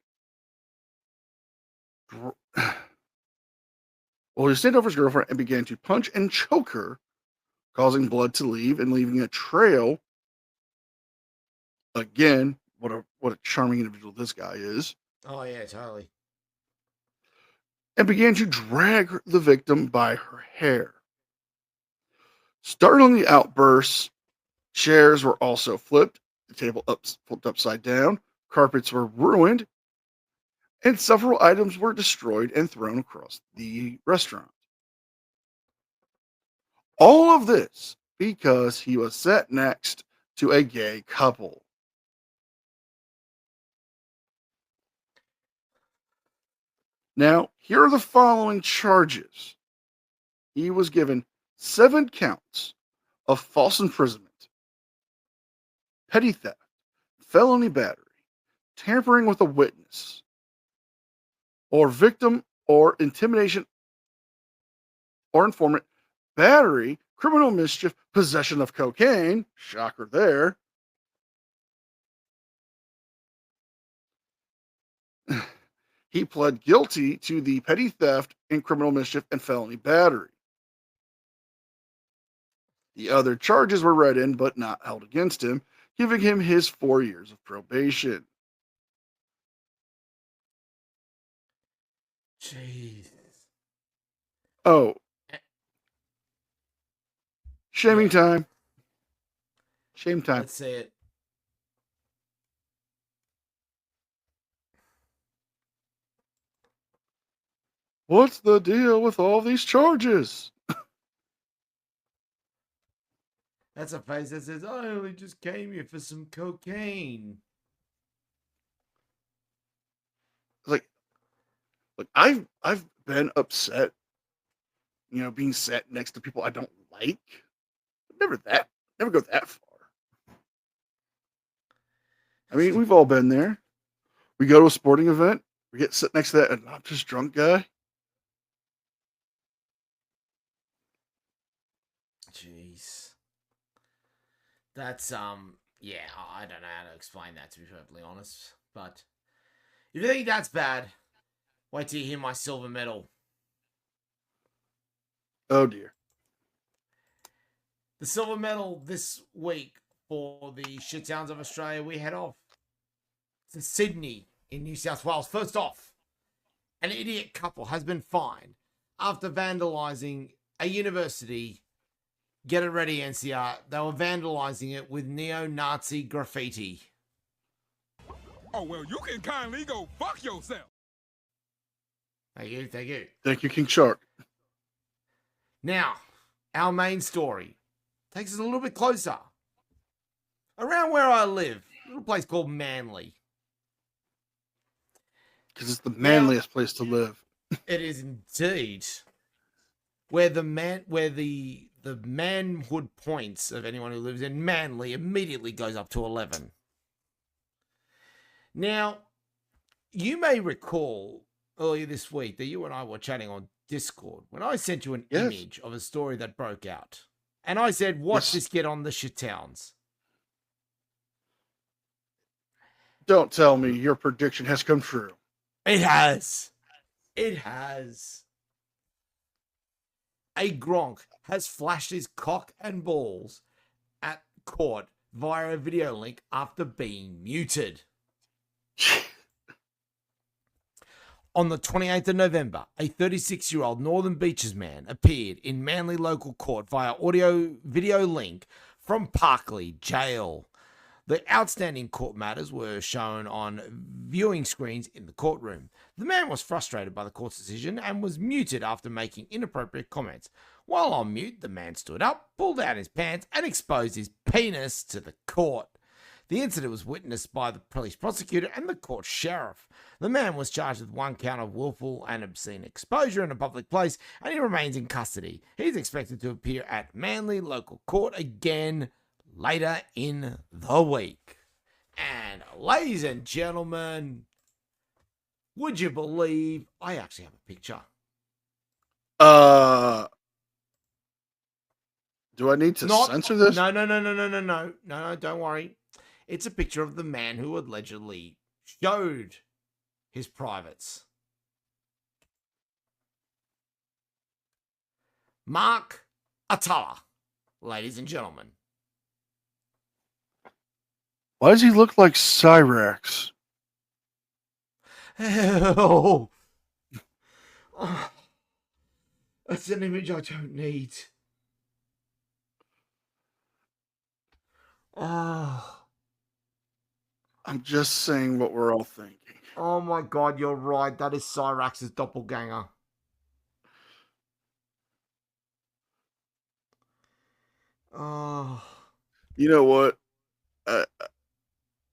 Well, he stood over his girlfriend and began to punch and choke her, causing blood to leave and leaving a trail. Again, what a charming individual this guy is. Oh yeah, totally. And began to drag the victim by her hair. Starting the outbursts, chairs were also flipped, the table flipped upside down, carpets were ruined, and several items were destroyed and thrown across the restaurant. All of this because he was sat next to a gay couple. Now, here are the following charges. He was given 7 counts of false imprisonment, petty theft, felony battery, tampering with a witness, or victim or intimidation or informant, battery, criminal mischief, possession of cocaine, shocker there, he pled guilty to the petty theft and criminal mischief and felony battery. The other charges were read in but not held against him, giving him his 4 years of probation. Jeez. Oh. Shaming time. Shame time. Let's say it. What's the deal with all these charges? That's a face that says, I only just came here for some cocaine. Like, Look, I've been upset, being sat next to people I don't like. Never go that far. I mean, we've all been there. We go to a sporting event, we get sit next to that obnoxious drunk guy. Jeez. That's yeah, I don't know how to explain that, to be perfectly honest. But if you think that's bad, wait till you hear my silver medal. Oh dear. The silver medal this week for the shit towns of Australia, we head off to Sydney in New South Wales. First off, an idiot couple has been fined after vandalising a university. Get it ready, NCR. They were vandalising it with neo-Nazi graffiti. Oh, well, you can kindly go fuck yourself. Thank you, thank you. Thank you, King Shark. Now, our main story takes us a little bit closer. Around where I live, a little place called Manly. Because it's the manliest place to live. It is indeed. Where the manhood points of anyone who lives in Manly immediately goes up to 11. Now, you may recall earlier this week that you and I were chatting on Discord when I sent you an image of a story that broke out. And I said, watch this get on the shit towns. Don't tell me your prediction has come true. It has. It has. A Gronk has flashed his cock and balls at court via a video link after being muted. On the 28th of November, a 36-year-old Northern Beaches man appeared in Manly local court via audio-video link from Parkley Jail. The outstanding court matters were shown on viewing screens in the courtroom. The man was frustrated by the court's decision and was muted after making inappropriate comments. While on mute, the man stood up, pulled down his pants, and exposed his penis to the court. The incident was witnessed by the police prosecutor and the court sheriff. The man was charged with 1 count of willful and obscene exposure in a public place, and he remains in custody. He's expected to appear at Manly local court again later in the week. And ladies and gentlemen, would you believe I actually have a picture? Do I need to censor this? No, don't worry. It's a picture of the man who allegedly showed his privates. Mark Atala, ladies and gentlemen. Why does he look like Cyrax? Oh, that's an image I don't need. Oh. I'm just saying what we're all thinking. Oh my God, you're right. That is Cyrax's doppelganger. Oh. You know what?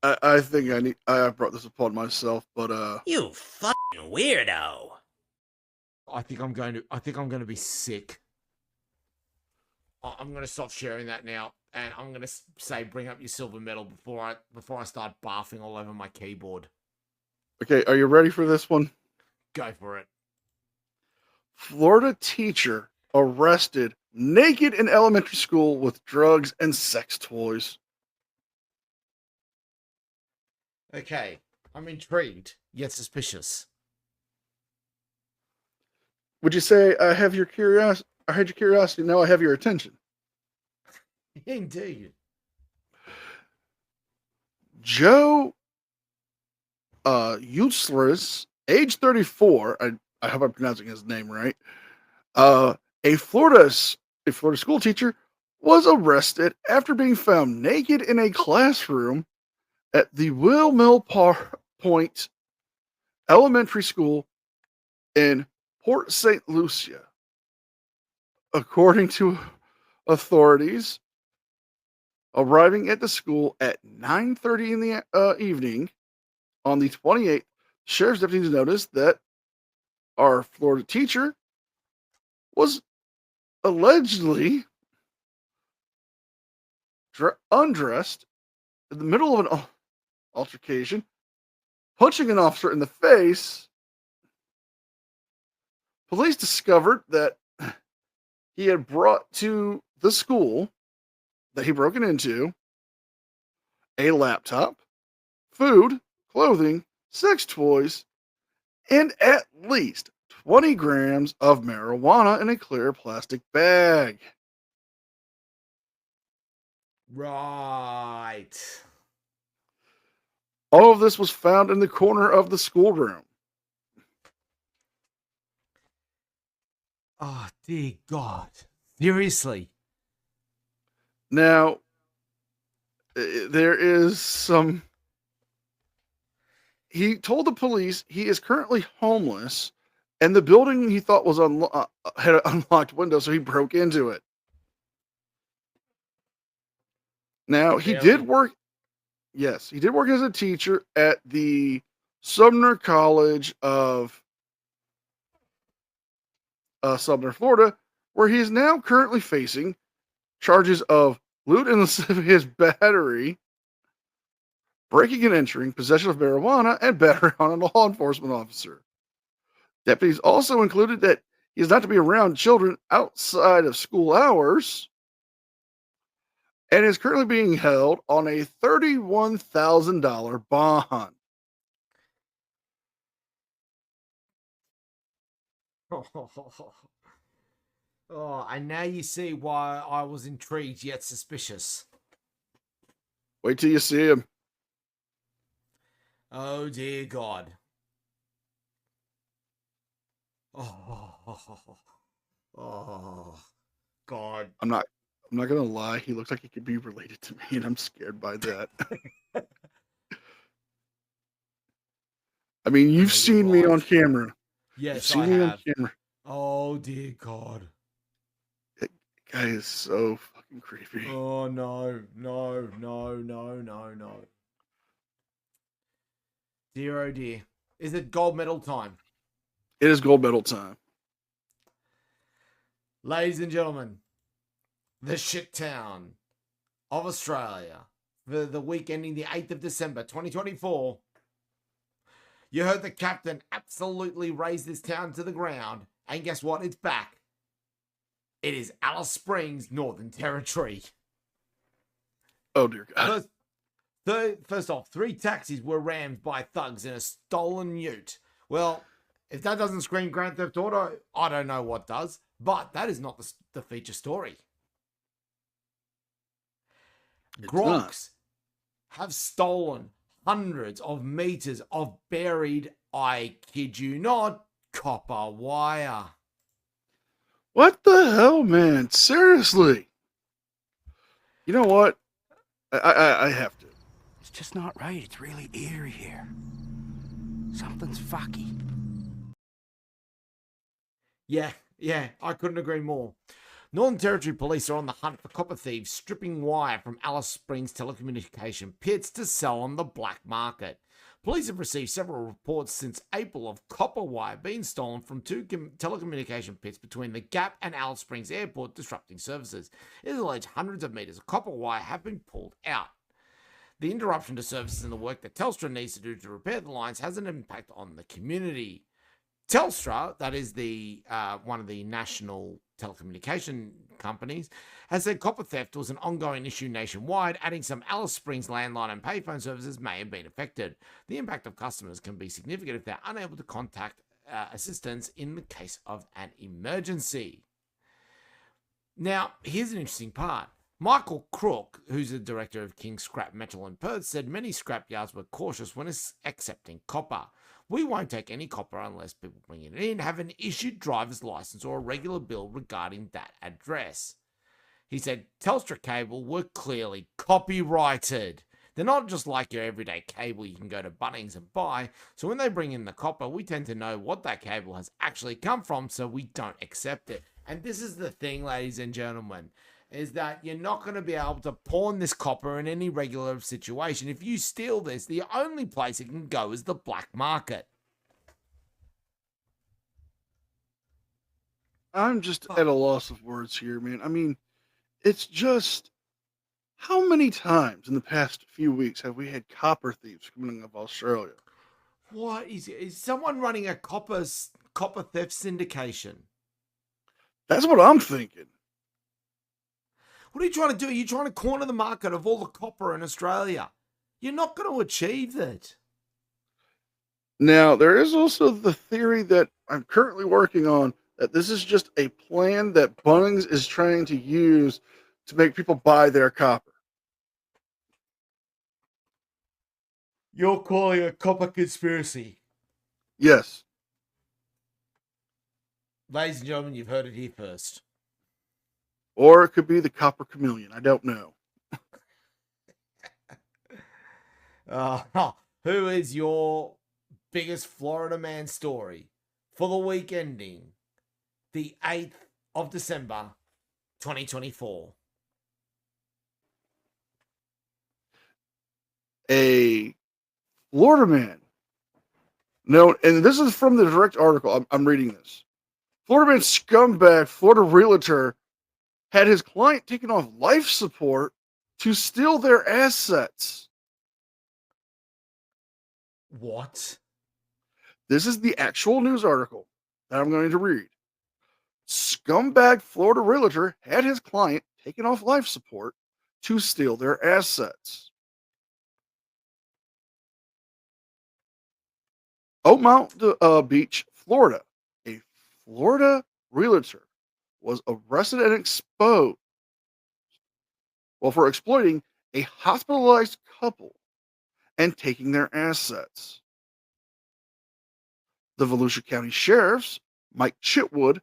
I think I brought this upon myself, but You fucking weirdo. I think I'm going to be sick. I'm going to stop sharing that now, and I'm going to say bring up your silver medal before I start barfing all over my keyboard. okay, are you ready for this one? Go for it. Florida teacher arrested naked in elementary school with drugs and sex toys. Okay, I'm intrigued yet suspicious. Would you say I had your curiosity, now I have your attention? Indeed. Joe Useless, age 34, I hope I'm pronouncing his name right. A Florida school teacher was arrested after being found naked in a classroom at the Will Mill Point Elementary School in Port St. Lucia. According to authorities, arriving at the school at 9:30 in the evening on the 28th, sheriff's deputies noticed that our Florida teacher, was allegedly undressed in the middle of an altercation, punching an officer in the face. Police discovered that he had brought to the school that he broken into a laptop, food, clothing, sex toys, and at least 20 grams of marijuana in a clear plastic bag. Right. All of this was found in the corner of the schoolroom. Oh, dear God. Seriously. Now, there is some. He told the police he is currently homeless, and the building he thought was had an unlocked window, so he broke into it. Now, he Really? did work. Yes, he did work as a teacher at the Sumner College of Sumner, Florida, where he is now currently facing charges of loot and lascivious battery, breaking and entering, possession of marijuana, and battery on a law enforcement officer. Deputies also included that he is not to be around children outside of school hours and is currently being held on a $31,000 bond. Oh, and now you see why I was intrigued yet suspicious. Wait till you see him. Oh, dear God. Oh, God. I'm not gonna lie, he looks like he could be related to me, and I'm scared by that. I mean, you've seen me on camera. Yes, You've I seen me have. on camera. Oh, dear God. Guy is so fucking creepy. Oh, no. Dear, oh, dear. Is it gold medal time? It is gold medal time. Ladies and gentlemen, the shit town of Australia for the week ending the 8th of December 2024. You heard the captain absolutely raise this town to the ground, and guess what? It's back. It is Alice Springs, Northern Territory. Oh dear God. First off, 3 taxis were rammed by thugs in a stolen ute. Well, if that doesn't scream Grand Theft Auto, I don't know what does. But that is not the feature story. Gronks have stolen hundreds of meters of buried, I kid you not, copper wire. What the hell, man? Seriously. You know what? I have to. It's just not right. It's really eerie here. Something's fucky. Yeah, I couldn't agree more. Northern Territory police are on the hunt for copper thieves stripping wire from Alice Springs telecommunication pits to sell on the black market. Police have received several reports since April of copper wire being stolen from 2 telecommunication pits between the Gap and Alice Springs Airport, disrupting services. It is alleged hundreds of meters of copper wire have been pulled out. The interruption to services and the work that Telstra needs to do to repair the lines has an impact on the community. Telstra, that is the one of the national telecommunication companies, has said copper theft was an ongoing issue nationwide, adding some Alice Springs landline and payphone services may have been affected. The impact of customers can be significant if they're unable to contact assistance in the case of an emergency. Now, here's an interesting part. Michael Crook, who's the director of King Scrap Metal in Perth, said many scrapyards were cautious when accepting copper. We won't take any copper unless people bring it in, have an issued driver's license or a regular bill regarding that address. He said Telstra cable were clearly copyrighted. They're not just like your everyday cable you can go to Bunnings and buy, so when they bring in the copper, we tend to know what that cable has actually come from, so we don't accept it. And this is the thing, ladies and gentlemen, is that you're not going to be able to pawn this copper in any regular situation. If you steal this, the only place it can go is the black market. I'm just at a loss of words here, man. I mean, it's just how many times in the past few weeks have we had copper thieves coming out of Australia? What is someone running a copper theft syndication? That's what I'm thinking. What are you trying to do? Are you trying to corner the market of all the copper in Australia? You're not going to achieve that. Now, there is also the theory that I'm currently working on that this is just a plan that Bunnings is trying to use to make people buy their copper. You're calling a copper conspiracy. Yes. Ladies and gentlemen, you've heard it here first. Or it could be the copper chameleon. I don't know. Who is your biggest Florida man story for the week ending the 8th of December, 2024? A Florida man. No, and this is from the direct article. I'm reading this. Florida man scumbag, Florida realtor, had his client taken off life support to steal their assets. What? This is the actual news article that I'm going to read. Scumbag Florida realtor had his client taken off life support to steal their assets. Oakmont Beach, Florida. A Florida realtor was arrested and exposed for exploiting a hospitalized couple and taking their assets. The Volusia County Sheriff's Mike Chitwood,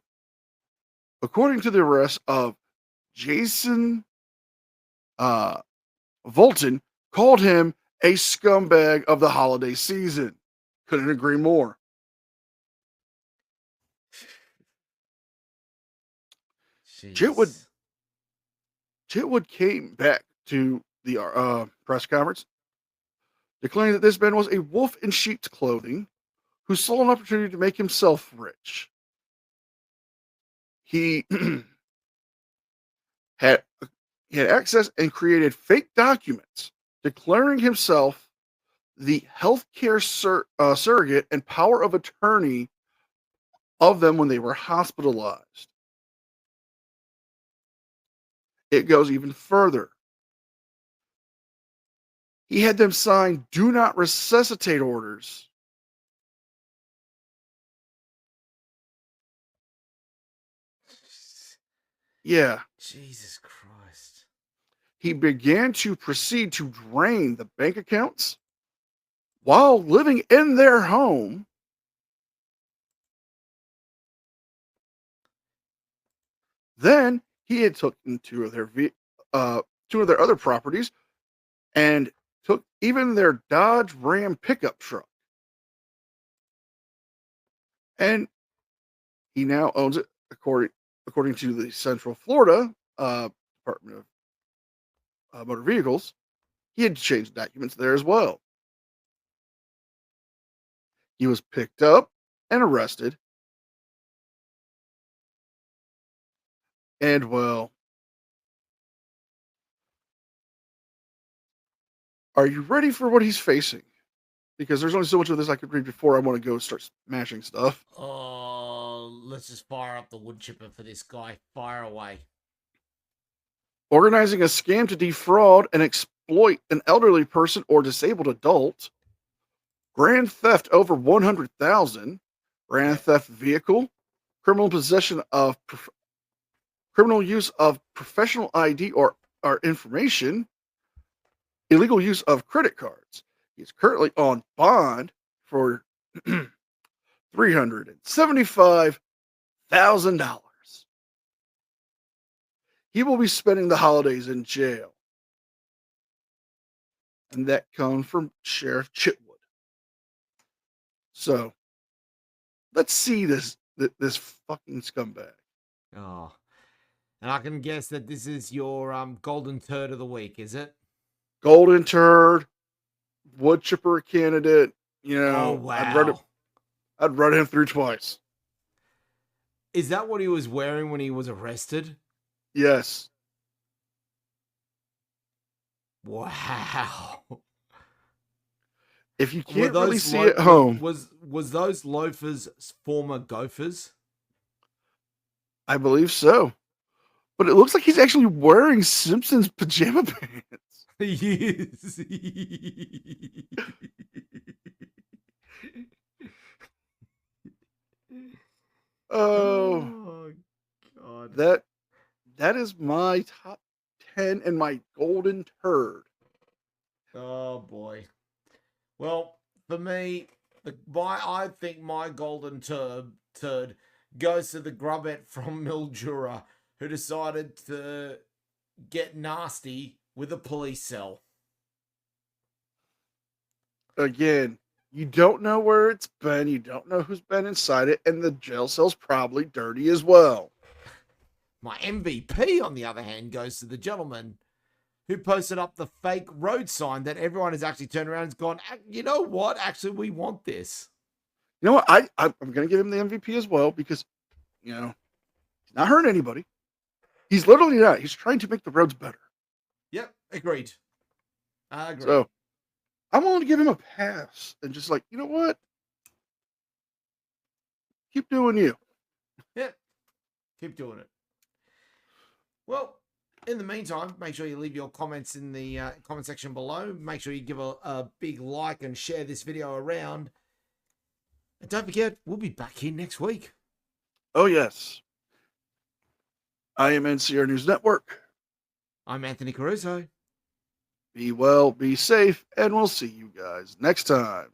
according to the arrest of Jason Volton, called him a scumbag of the holiday season. Couldn't agree more. Jeez. Chitwood came back to the press conference, declaring that this man was a wolf in sheep's clothing who saw an opportunity to make himself rich. He had access and created fake documents declaring himself the healthcare surrogate and power of attorney of them when they were hospitalized. It goes even further. He had them sign do not resuscitate orders. Yeah. Jesus Christ. He began to proceed to drain the bank accounts while living in their home. Then he had taken two of their other properties and took even their Dodge Ram pickup truck. And he now owns it, according to the Central Florida Department of Motor Vehicles. He had changed documents there as well. He was picked up and arrested. And well, are you ready for what he's facing? Because there's only so much of this I could read before I want to go start smashing stuff. Oh, let's just fire up the wood chipper for this guy. Fire away. Organizing a scam to defraud and exploit an elderly person or disabled adult. Grand theft over 100,000. Grand theft vehicle. Criminal possession of criminal use of professional ID or information. Illegal use of credit cards. He's currently on bond for $375,000. He will be spending the holidays in jail. And that comes from Sheriff Chitwood. So, let's see this fucking scumbag. Oh. And I can guess that this is your golden turd of the week, is it? Golden turd, wood chipper candidate. You know, Oh, wow. I'd run him through twice. Is that what he was wearing when he was arrested? Yes. Wow. If you Were can't really those see at home, was those loafers former Gophers? I believe so. But it looks like he's actually wearing Simpsons pajama pants. He is. Oh, God. that is my top 10 and my golden turd. Oh boy. Well, for me, I think my golden turd goes to the grubette from Mildura who decided to get nasty with a police cell. Again, you don't know where it's been, you don't know who's been inside it, and the jail cell's probably dirty as well. My MVP, on the other hand, goes to the gentleman who posted up the fake road sign that everyone has actually turned around and gone, you know what? Actually, we want this. You know what? I'm going to give him the MVP as well because, he's not hurting anybody. He's literally not. He's trying to make the roads better. Yep, agreed. I agree. So I'm willing to give him a pass and just like, you know what? Keep doing you. Yep, keep doing it. Well, in the meantime, make sure you leave your comments in the comment section below. Make sure you give a big like and share this video around. And don't forget, we'll be back here next week. Oh, yes. I am NCR News Network. I'm Anthony Caruso. Be well, be safe, and we'll see you guys next time.